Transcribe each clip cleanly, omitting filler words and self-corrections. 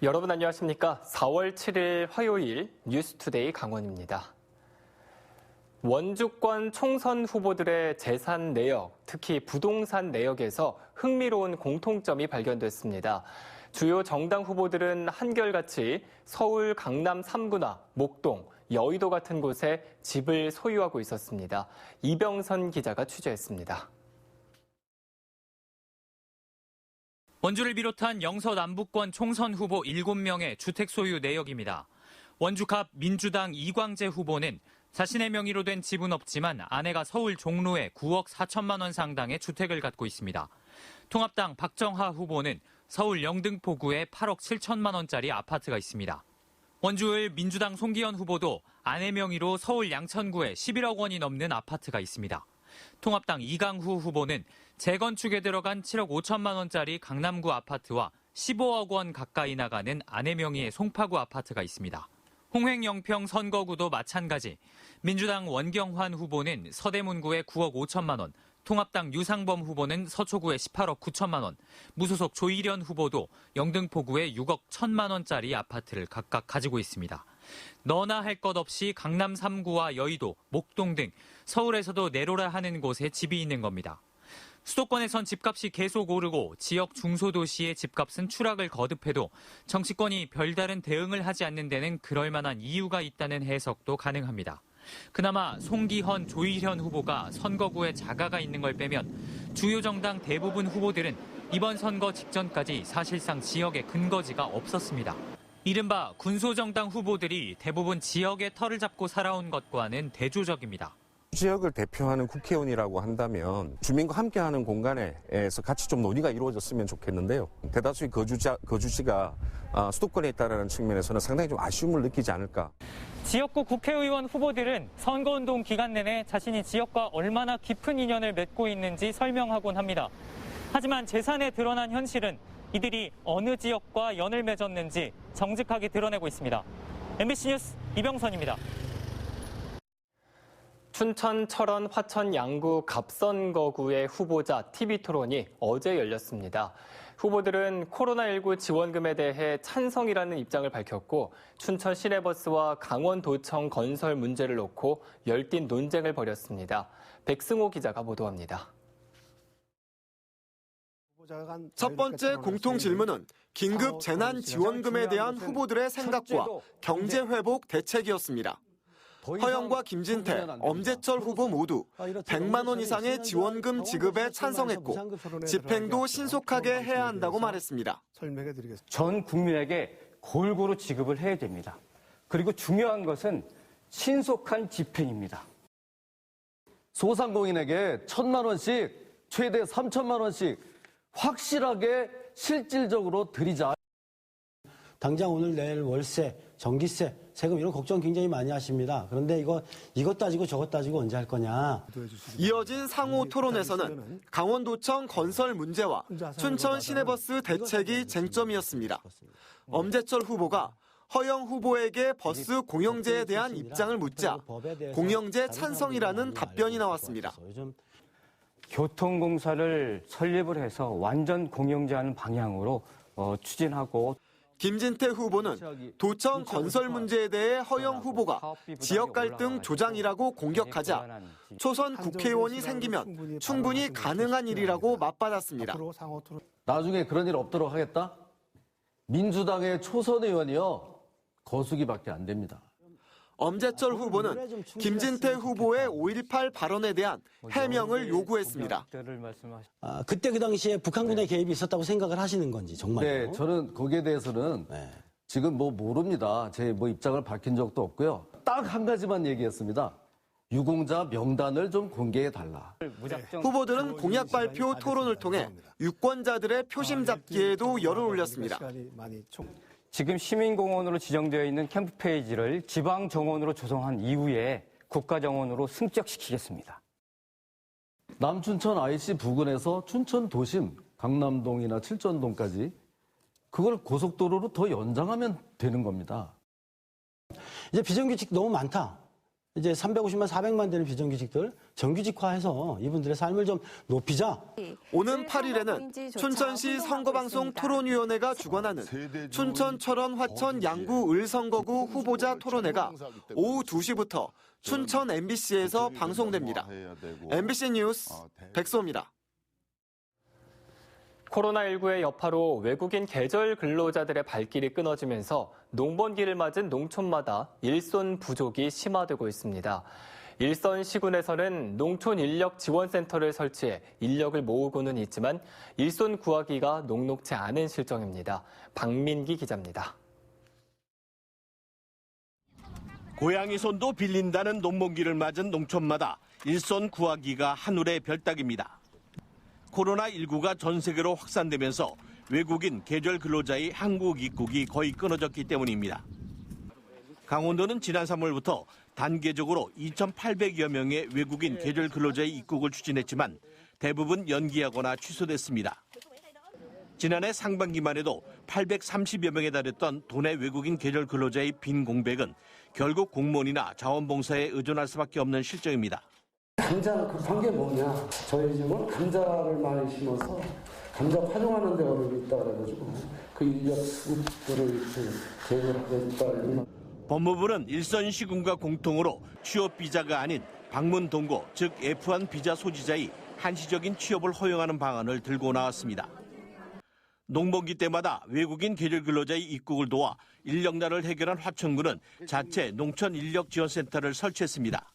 여러분 안녕하십니까? 4월 7일 화요일 뉴스투데이 강원입니다. 원주권 총선 후보들의 재산 내역, 특히 부동산 내역에서 흥미로운 공통점이 발견됐습니다. 주요 정당 후보들은 한결같이 서울 강남 3구나 목동, 여의도 같은 곳에 집을 소유하고 있었습니다. 이병선 기자가 취재했습니다. 원주를 비롯한 영서 남부권 총선 후보 7명의 주택 소유 내역입니다. 원주갑 민주당 이광재 후보는 자신의 명의로 된 집은 없지만 아내가 서울 종로에 9억 4천만 원 상당의 주택을 갖고 있습니다. 통합당 박정하 후보는 서울 영등포구에 8억 7천만 원짜리 아파트가 있습니다. 원주을 민주당 송기현 후보도 아내 명의로 서울 양천구에 11억 원이 넘는 아파트가 있습니다. 통합당 이강후 후보는 재건축에 들어간 7억 5천만 원짜리 강남구 아파트와 15억 원 가까이 나가는 아내 명의의 송파구 아파트가 있습니다. 홍횡영평 선거구도 마찬가지. 민주당 원경환 후보는 서대문구에 9억 5천만 원, 통합당 유상범 후보는 서초구에 18억 9천만 원, 무소속 조일현 후보도 영등포구에 6억 1천만 원짜리 아파트를 각각 가지고 있습니다. 너나 할 것 없이 강남 3구와 여의도, 목동 등 서울에서도 내로라 하는 곳에 집이 있는 겁니다. 수도권에선 집값이 계속 오르고 지역 중소도시의 집값은 추락을 거듭해도 정치권이 별다른 대응을 하지 않는 데는 그럴 만한 이유가 있다는 해석도 가능합니다. 그나마 송기헌, 조일현 후보가 선거구에 자가가 있는 걸 빼면 주요 정당 대부분 후보들은 이번 선거 직전까지 사실상 지역에 근거지가 없었습니다. 이른바 군소정당 후보들이 대부분 지역의 털을 잡고 살아온 것과는 대조적입니다. 지역을 대표하는 국회의원이라고 한다면 주민과 함께하는 공간에서 같이 좀 논의가 이루어졌으면 좋겠는데요. 대다수의 거주지가 수도권에 있다는 측면에서는 상당히 좀 아쉬움을 느끼지 않을까. 지역구 국회의원 후보들은 선거운동 기간 내내 자신이 지역과 얼마나 깊은 인연을 맺고 있는지 설명하곤 합니다. 하지만 재산에 드러난 현실은 이들이 어느 지역과 연을 맺었는지 정직하게 드러내고 있습니다. MBC 뉴스 이병선입니다. 춘천, 철원, 화천, 양구, 갑선거구의 후보자 TV토론이 어제 열렸습니다. 후보들은 코로나19 지원금에 대해 찬성이라는 입장을 밝혔고 춘천 시내버스와 강원도청 건설 문제를 놓고 열띤 논쟁을 벌였습니다. 백승호 기자가 보도합니다. 첫 번째 공통 질문은 긴급 재난 지원금에 대한 후보들의 생각과 경제 회복 대책이었습니다. 허영과 김진태, 엄재철 후보 모두 100만 원 이상의 지원금 지급에 찬성했고 집행도 신속하게 해야 한다고 말했습니다. 전 국민에게 골고루 지급을 해야 됩니다. 그리고 중요한 것은 신속한 집행입니다. 소상공인에게 1,000만 원씩, 최대 3천만 원씩 확실하게 실질적으로 드리자. 당장 오늘 내일 월세, 전기세, 세금 이런 걱정 굉장히 많이 하십니다. 그런데 이것 따지고 저것 따지고 언제 할 거냐. 이어진 상호 토론에서는 강원도청 건설 문제와 춘천 시내버스 대책이 쟁점이었습니다. 엄재철 후보가 허영 후보에게 버스 공영제에 대한 입장을 묻자 공영제 찬성이라는 답변이 나왔습니다. 교통공사를 설립을 해서 완전 공영제하는 방향으로 추진하고 김진태 후보는 도청 건설 문제에 대해 허영 후보가 지역 갈등 조장이라고 공격하자 초선 국회의원이 생기면 충분히 가능한 일이라고 맞받았습니다. 나중에 그런 일 없도록 하겠다? 민주당의 초선 의원이요, 거수기밖에 안 됩니다. 엄재철 후보는 김진태 후보의 5.18 발언에 대한 해명을 요구했습니다. 그때 그 당시에 북한군의 개입이 있었다고 생각을 하시는 건지 정말요? 네, 저는 거기에 대해서는 지금 모릅니다. 제 입장을 밝힌 적도 없고요. 딱 한 가지만 얘기했습니다. 유공자 명단을 좀 공개해달라. 후보들은 공약 발표 토론을 통해 유권자들의 표심 잡기에도 열을 올렸습니다. 지금 시민공원으로 지정되어 있는 캠프 페이지를 지방정원으로 조성한 이후에 국가정원으로 승격시키겠습니다. 남춘천 IC 부근에서 춘천 도심, 강남동이나 칠전동까지 그걸 고속도로로 더 연장하면 되는 겁니다. 이제 비정규직 너무 많다. 이제 350만, 400만 되는 비정규직들 정규직화해서 이분들의 삶을 좀 높이자. 오는 8일에는 춘천시 선거방송 토론위원회가 주관하는 춘천, 철원, 화천, 양구, 을 선거구 후보자 토론회가 오후 2시부터 춘천 MBC에서 방송됩니다. MBC 뉴스 백소입니다. 코로나19의 여파로 외국인 계절 근로자들의 발길이 끊어지면서 농번기를 맞은 농촌마다 일손 부족이 심화되고 있습니다. 일선 시군에서는 농촌 인력 지원센터를 설치해 인력을 모으고는 있지만 일손 구하기가 녹록지 않은 실정입니다. 박민기 기자입니다. 고양이 손도 빌린다는 농번기를 맞은 농촌마다 일손 구하기가 하늘의 별따기입니다. 코로나19가 전 세계로 확산되면서 외국인 계절 근로자의 한국 입국이 거의 끊어졌기 때문입니다. 강원도는 지난 3월부터 단계적으로 2,800여 명의 외국인 계절 근로자의 입국을 추진했지만 대부분 연기하거나 취소됐습니다. 지난해 상반기만 해도 830여 명에 달했던 도내 외국인 계절 근로자의 빈 공백은 결국 공무원이나 자원봉사에 의존할 수밖에 없는 실정입니다. 감자 급한 게 뭐냐? 저희 집은 감자를 많이 심어서 감자 파종하는 데가 있다 그래가지고 그 인력 수급들을 제공하겠다. 법무부는 일선 시군과 공통으로 취업 비자가 아닌 방문 동거, 즉 F1 비자 소지자의 한시적인 취업을 허용하는 방안을 들고 나왔습니다. 농번기 때마다 외국인 계절 근로자의 입국을 도와 인력난을 해결한 화천군은 자체 농촌 인력 지원센터를 설치했습니다.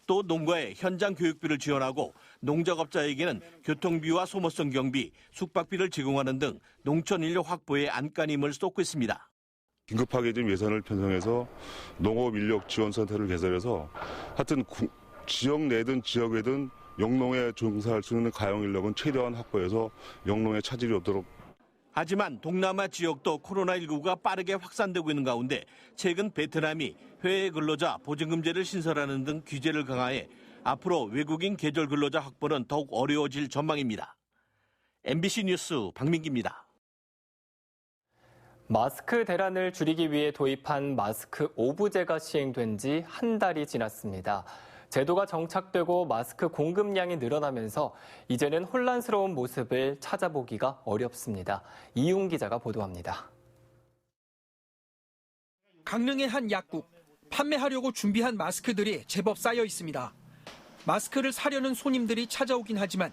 또 농가에 현장 교육비를 지원하고 농작업자에게는 교통비와 소모성 경비, 숙박비를 제공하는 등 농촌 인력 확보에 안간힘을 쏟고 있습니다. 긴급하게 좀 예산을 편성해서 농업 인력 지원센터를 개설해서 하여튼 지역 내든 지역에든 영농에 종사할 수 있는 가용 인력은 최대한 확보해서 영농에 차질이 없도록. 하지만 동남아 지역도 코로나19가 빠르게 확산되고 있는 가운데 최근 베트남이 해외 근로자 보증금제를 신설하는 등 규제를 강화해 앞으로 외국인 계절 근로자 확보는 더욱 어려워질 전망입니다. MBC 뉴스 박민기입니다. 마스크 대란을 줄이기 위해 도입한 마스크 오부제가 시행된 지 한 달이 지났습니다. 제도가 정착되고 마스크 공급량이 늘어나면서 이제는 혼란스러운 모습을 찾아보기가 어렵습니다. 이용 기자가 보도합니다. 강릉의 한 약국, 판매하려고 준비한 마스크들이 제법 쌓여 있습니다. 마스크를 사려는 손님들이 찾아오긴 하지만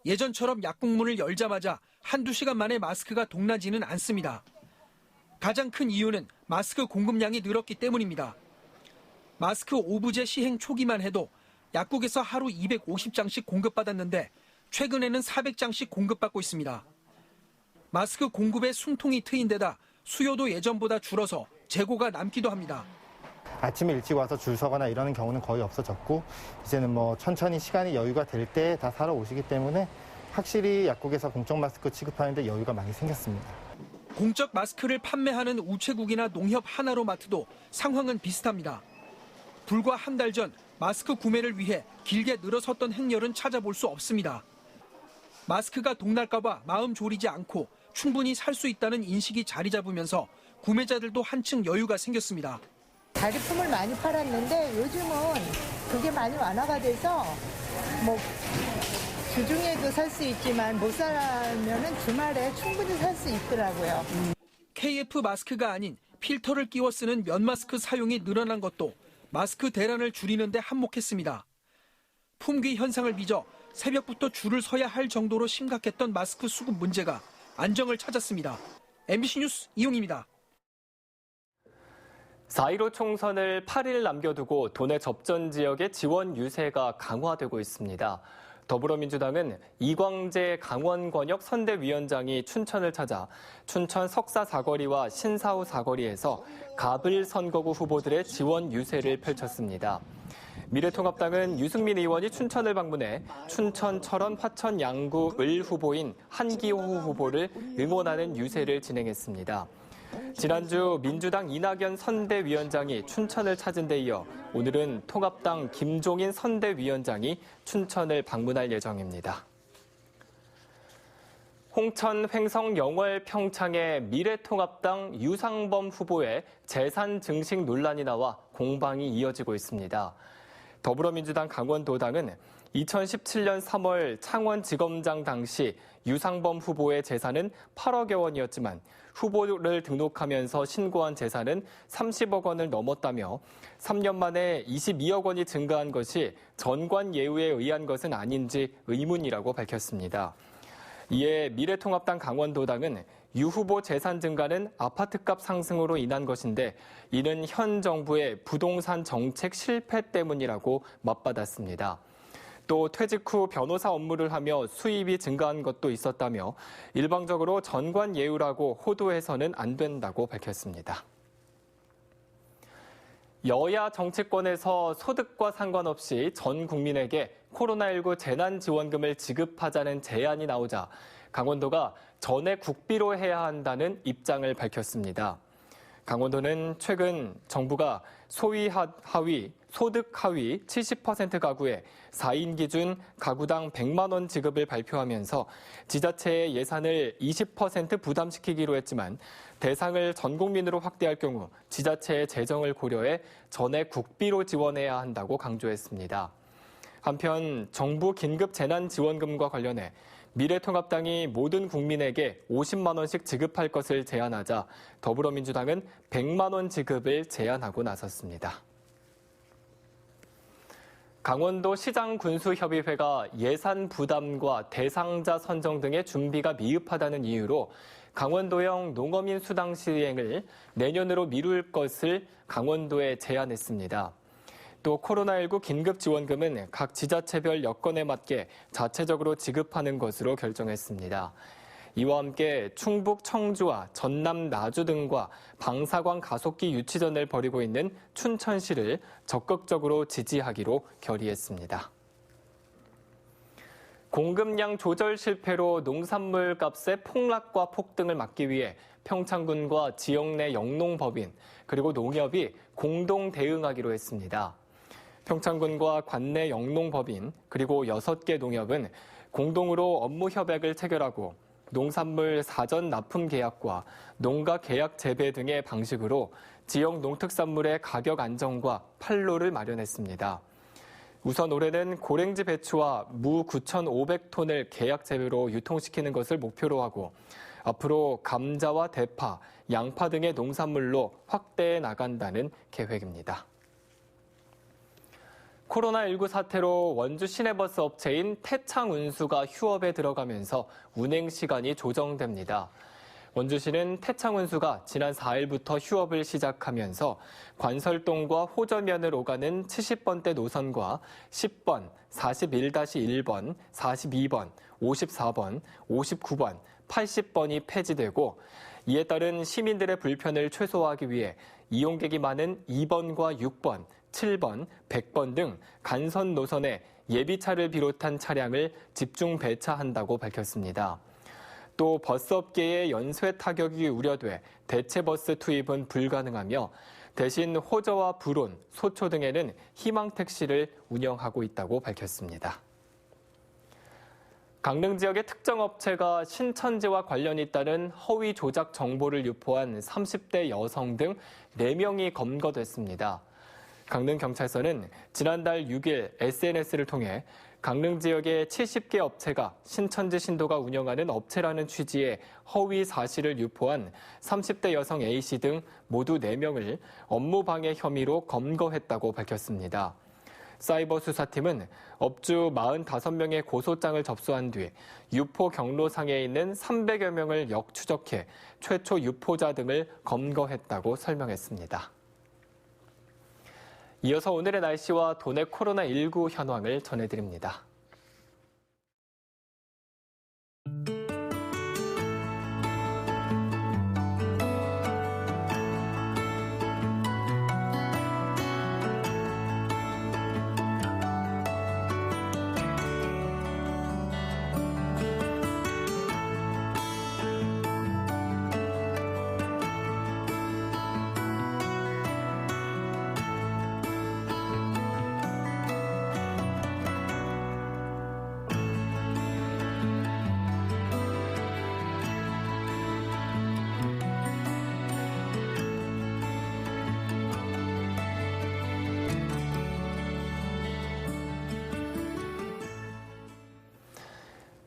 예전처럼 약국문을 열자마자 한두 시간 만에 마스크가 동나지는 않습니다. 가장 큰 이유는 마스크 공급량이 늘었기 때문입니다. 마스크 오부제 시행 초기만 해도 약국에서 하루 250장씩 공급받았는데 최근에는 400장씩 공급받고 있습니다. 마스크 공급에 숨통이 트인 데다 수요도 예전보다 줄어서 재고가 남기도 합니다. 아침에 일찍 와서 줄 서거나 이러는 경우는 거의 없어졌고 이제는 천천히 시간이 여유가 될 때 다 사러 오시기 때문에 확실히 약국에서 공적 마스크 취급하는 데 여유가 많이 생겼습니다. 공적 마스크를 판매하는 우체국이나 농협 하나로마트도 상황은 비슷합니다. 불과 한 달 전 마스크 구매를 위해 길게 늘어섰던 행렬은 찾아볼 수 없습니다. 마스크가 동날까 봐 마음 졸이지 않고 충분히 살 수 있다는 인식이 자리 잡으면서 구매자들도 한층 여유가 생겼습니다. 자리품을 많이 팔았는데 요즘은 그게 많이 완화가 돼서 주중에도 살 수 있지만 못 사면은 주말에 충분히 살 수 있더라고요. KF 마스크가 아닌 필터를 끼워 쓰는 면 마스크 사용이 늘어난 것도 마스크 대란을 줄이는 데 한몫했습니다. 품귀 현상을 빚어 새벽부터 줄을 서야 할 정도로 심각했던 마스크 수급 문제가 안정을 찾았습니다. MBC 뉴스 이용입니다. 4.15 총선을 8일 남겨두고 도내 접전 지역의 지원 유세가 강화되고 있습니다. 더불어민주당은 이광재 강원권역 선대위원장이 춘천을 찾아 춘천 석사 사거리와 신사후 사거리에서 가불 선거구 후보들의 지원 유세를 펼쳤습니다. 미래통합당은 유승민 의원이 춘천을 방문해 춘천, 철원, 화천, 양구, 을 후보인 한기호 후보를 응원하는 유세를 진행했습니다. 지난주 민주당 이낙연 선대위원장이 춘천을 찾은 데 이어 오늘은 통합당 김종인 선대위원장이 춘천을 방문할 예정입니다. 홍천 횡성 영월 평창의 미래통합당 유상범 후보의 재산 증식 논란이 나와 공방이 이어지고 있습니다. 더불어민주당 강원도당은 2017년 3월 창원지검장 당시 유상범 후보의 재산은 8억여 원이었지만 후보를 등록하면서 신고한 재산은 30억 원을 넘었다며 3년 만에 22억 원이 증가한 것이 전관 예우에 의한 것은 아닌지 의문이라고 밝혔습니다. 이에 미래통합당 강원도당은 유 후보 재산 증가는 아파트값 상승으로 인한 것인데 이는 현 정부의 부동산 정책 실패 때문이라고 맞받았습니다. 또 퇴직 후 변호사 업무를 하며 수입이 증가한 것도 있었다며 일방적으로 전관 예우라고 호도해서는 안 된다고 밝혔습니다. 여야 정치권에서 소득과 상관없이 전 국민에게 코로나19 재난지원금을 지급하자는 제안이 나오자 강원도가 전액 국비로 해야 한다는 입장을 밝혔습니다. 강원도는 최근 정부가 소위 하위, 소득 하위 70% 가구에 4인 기준 가구당 100만 원 지급을 발표하면서 지자체의 예산을 20% 부담시키기로 했지만 대상을 전 국민으로 확대할 경우 지자체의 재정을 고려해 전액 국비로 지원해야 한다고 강조했습니다. 한편 정부 긴급 재난지원금과 관련해 미래통합당이 모든 국민에게 50만 원씩 지급할 것을 제안하자 더불어민주당은 100만 원 지급을 제안하고 나섰습니다. 강원도 시장군수협의회가 예산 부담과 대상자 선정 등의 준비가 미흡하다는 이유로 강원도형 농어민 수당 시행을 내년으로 미룰 것을 강원도에 제안했습니다. 또 코로나19 긴급지원금은 각 지자체별 여건에 맞게 자체적으로 지급하는 것으로 결정했습니다. 이와 함께 충북 청주와 전남 나주 등과 방사광 가속기 유치전을 벌이고 있는 춘천시를 적극적으로 지지하기로 결의했습니다. 공급량 조절 실패로 농산물 값의 폭락과 폭등을 막기 위해 평창군과 지역 내 영농법인 그리고 농협이 공동 대응하기로 했습니다. 평창군과 관내 영농법인 그리고 6개 농협은 공동으로 업무 협약을 체결하고 농산물 사전 납품 계약과 농가 계약 재배 등의 방식으로 지역 농특산물의 가격 안정과 판로를 마련했습니다. 우선 올해는 고랭지 배추와 무 9,500톤을 계약 재배로 유통시키는 것을 목표로 하고 앞으로 감자와 대파, 양파 등의 농산물로 확대해 나간다는 계획입니다. 코로나19 사태로 원주 시내버스 업체인 태창운수가 휴업에 들어가면서 운행 시간이 조정됩니다. 원주시는 태창운수가 지난 4일부터 휴업을 시작하면서 관설동과 호저면을 오가는 70번대 노선과 10번, 41-1번, 42번, 54번, 59번, 80번이 폐지되고 이에 따른 시민들의 불편을 최소화하기 위해 이용객이 많은 2번과 6번, 7번, 100번 등 간선 노선에 예비차를 비롯한 차량을 집중 배차한다고 밝혔습니다. 또 버스업계의 연쇄 타격이 우려돼 대체버스 투입은 불가능하며 대신 호저와 불온, 소초 등에는 희망택시를 운영하고 있다고 밝혔습니다. 강릉 지역의 특정 업체가 신천지와 관련이 있다는 허위 조작 정보를 유포한 30대 여성 등 4명이 검거됐습니다. 강릉경찰서는 지난달 6일 SNS를 통해 강릉 지역의 70개 업체가 신천지 신도가 운영하는 업체라는 취지의 허위 사실을 유포한 30대 여성 A씨 등 모두 4명을 업무방해 혐의로 검거했다고 밝혔습니다. 사이버 수사팀은 업주 45명의 고소장을 접수한 뒤 유포 경로상에 있는 300여 명을 역추적해 최초 유포자 등을 검거했다고 설명했습니다. 이어서 오늘의 날씨와 도내 코로나19 현황을 전해드립니다.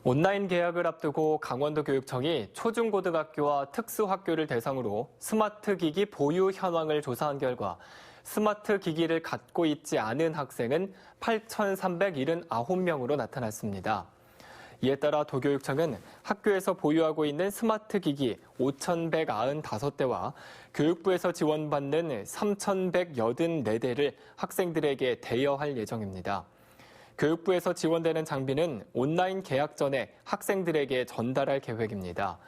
온라인 개학을 앞두고 강원도 교육청이 초중고등학교와 특수학교를 대상으로 스마트 기기 보유 현황을 조사한 결과 스마트 기기를 갖고 있지 않은 학생은 8,379명으로 나타났습니다. 이에 따라 도교육청은 학교에서 보유하고 있는 스마트 기기 5,195대와 교육부에서 지원받는 3,184대를 학생들에게 대여할 예정입니다. 교육부에서 지원되는 장비는 온라인 개학 전에 학생들에게 전달할 계획입니다.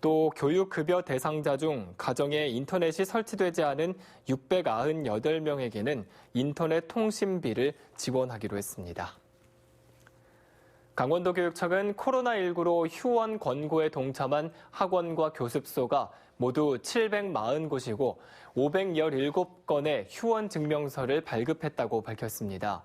또 교육급여 대상자 중 가정에 인터넷이 설치되지 않은 698명에게는 인터넷 통신비를 지원하기로 했습니다. 강원도 교육청은 코로나19로 휴원 권고에 동참한 학원과 교습소가 모두 740곳이고 517건의 휴원 증명서를 발급했다고 밝혔습니다.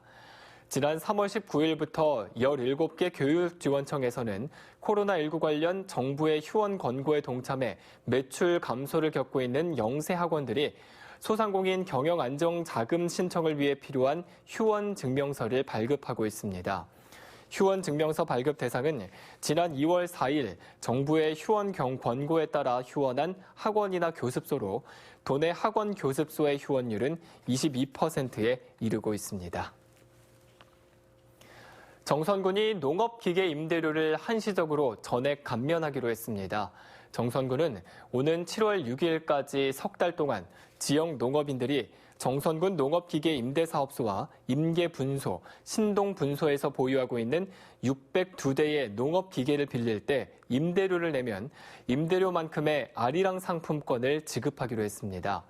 지난 3월 19일부터 17개 교육지원청에서는 코로나19 관련 정부의 휴원 권고에 동참해 매출 감소를 겪고 있는 영세 학원들이 소상공인 경영안정자금 신청을 위해 필요한 휴원 증명서를 발급하고 있습니다. 휴원 증명서 발급 대상은 지난 2월 4일 정부의 휴원 권고에 따라 휴원한 학원이나 교습소로 도내 학원 교습소의 휴원율은 22%에 이르고 있습니다. 정선군이 농업기계 임대료를 한시적으로 전액 감면하기로 했습니다. 정선군은 오는 7월 6일까지 석 달 동안 지역 농업인들이 정선군 농업기계 임대사업소와 임계분소, 신동분소에서 보유하고 있는 602대의 농업기계를 빌릴 때 임대료를 내면 임대료만큼의 아리랑 상품권을 지급하기로 했습니다.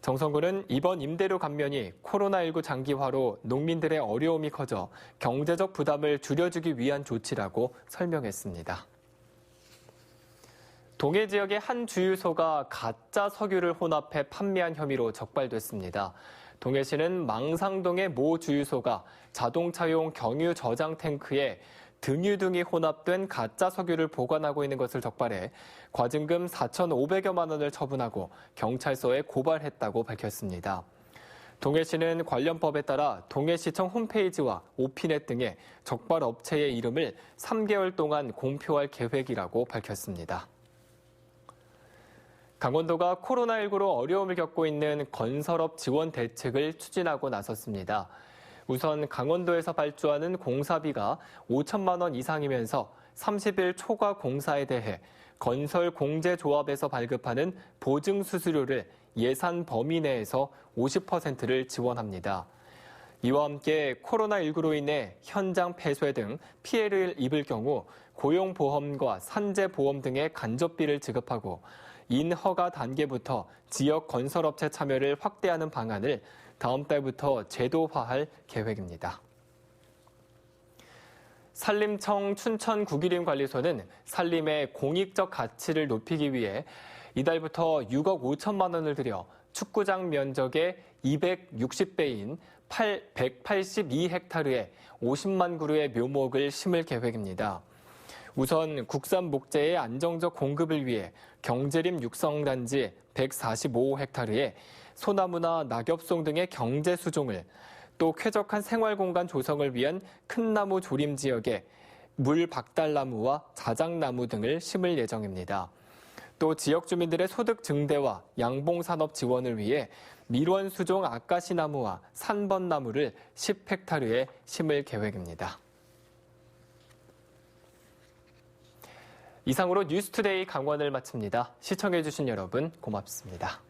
정선군은 이번 임대료 감면이 코로나19 장기화로 농민들의 어려움이 커져 경제적 부담을 줄여주기 위한 조치라고 설명했습니다. 동해 지역의 한 주유소가 가짜 석유를 혼합해 판매한 혐의로 적발됐습니다. 동해시는 망상동의 모 주유소가 자동차용 경유 저장 탱크에 등유 등이 혼합된 가짜 석유를 보관하고 있는 것을 적발해 과징금 4,500여만 원을 처분하고 경찰서에 고발했다고 밝혔습니다. 동해시는 관련 법에 따라 동해시청 홈페이지와 오피넷 등에 적발 업체의 이름을 3개월 동안 공표할 계획이라고 밝혔습니다. 강원도가 코로나19로 어려움을 겪고 있는 건설업 지원 대책을 추진하고 나섰습니다. 우선 강원도에서 발주하는 공사비가 5천만 원 이상이면서 30일 초과 공사에 대해 건설공제조합에서 발급하는 보증수수료를 예산 범위 내에서 50%를 지원합니다. 이와 함께 코로나19로 인해 현장 폐쇄 등 피해를 입을 경우 고용보험과 산재보험 등의 간접비를 지급하고 인허가 단계부터 지역 건설업체 참여를 확대하는 방안을 다음 달부터 제도화할 계획입니다. 산림청 춘천구기림관리소는 산림의 공익적 가치를 높이기 위해 이달부터 6억 5천만 원을 들여 축구장 면적의 260배인 182헥타르에 50만 그루의 묘목을 심을 계획입니다. 우선 국산 목재의 안정적 공급을 위해 경제림 육성단지 145헥타르에 소나무나 낙엽송 등의 경제 수종을, 또 쾌적한 생활공간 조성을 위한 큰 나무 조림 지역에 물 박달나무와 자작나무 등을 심을 예정입니다. 또 지역 주민들의 소득 증대와 양봉산업 지원을 위해 밀원 수종 아까시나무와 산번나무를 10헥타르에 심을 계획입니다. 이상으로 뉴스투데이 강원을 마칩니다. 시청해주신 여러분 고맙습니다.